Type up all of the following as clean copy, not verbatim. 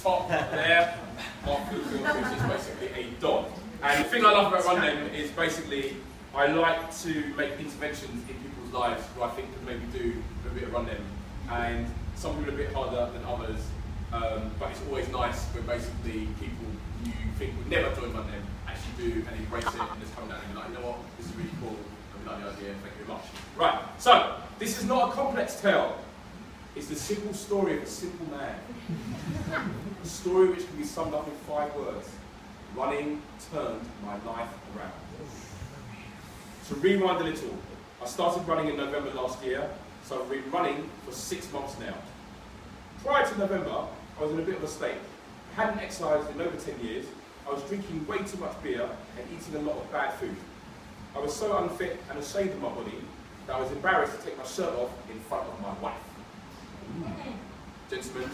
top there, Mark Fields, which is basically a dog. And the thing I love about Run Them is basically, I like to make interventions in people's lives who I think can maybe do a bit of Run Them. And some people are a bit harder than others, but it's always nice when basically people you think would never join Run Them actually do and embrace it and just come down and be like, you know what, this is really cool, I really like the idea, thank you very much. Right, so, this is not a complex tale. It's the simple story of a simple man. A story which can be summed up in 5 words. Running turned my life around. To rewind a little, I started running in November last year, so I've been running for 6 months now. Prior to November, I was in a bit of a state. I hadn't exercised in over 10 years, I was drinking way too much beer and eating a lot of bad food. I was so unfit and ashamed of my body that I was embarrassed to take my shirt off in front of my wife. Gentlemen.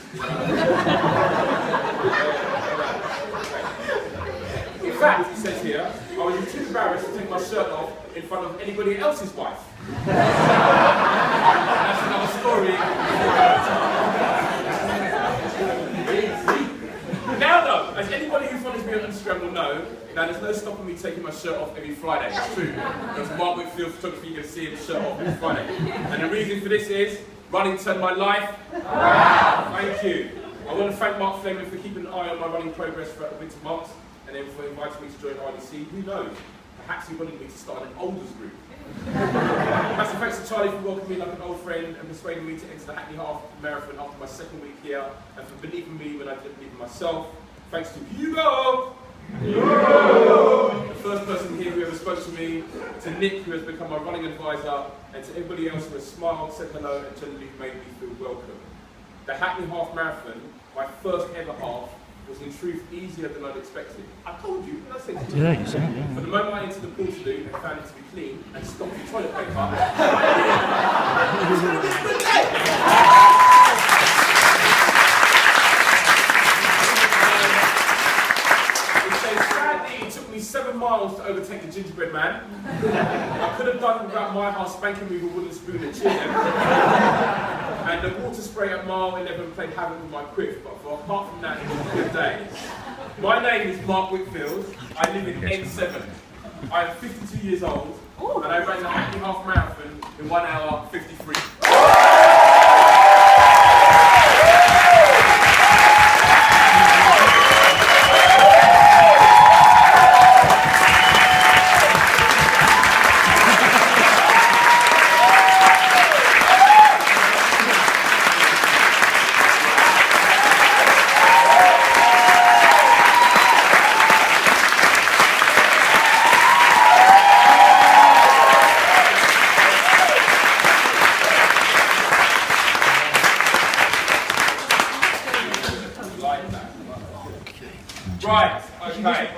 In fact, he says here, I was too embarrassed to take my shirt off in front of anybody else's wife. That's another story. Now though, as anybody who follows me on Instagram will know, now there's no stopping me taking my shirt off every Friday. It's true. Because Mark Whitfield photography, you can see his shirt off every Friday. And the reason for this is, running turned my life around. Thank you. I want to thank Mark Fleming for keeping an eye on my running progress throughout the winter months, and then for inviting me to join RDC. Who knows? Perhaps he wanted me to start an olders group. Massive thanks to Charlie for welcoming me like an old friend and persuading me to enter the Hackney Half Marathon after my 2nd week here, and for believing me when I didn't believe in myself. Thanks to Hugo! The first person here who ever spoke to me, to Nick, who has become my running advisor, and to everybody else who has smiled, said hello, and generally made me feel welcome. The Hackney Half Marathon, my first ever half, was in truth easier than I'd expected. I told you, didn't I say to you? Yeah, you said, yeah. But the moment I entered the pool to do and found it to be clean and stopped the toilet paper, it's going to be a good day! It took me 7 miles to overtake the gingerbread man. I could have done without my house spanking me with a wooden spoon and cheer them. And the water spray at mile 11 played havoc with my quiff, but apart from that, it was a good day. My name is Mark Whitfield. I live in N7. I am 52 years old, and I ran the Hackney Half Marathon in 1 hour 53. Right, okay.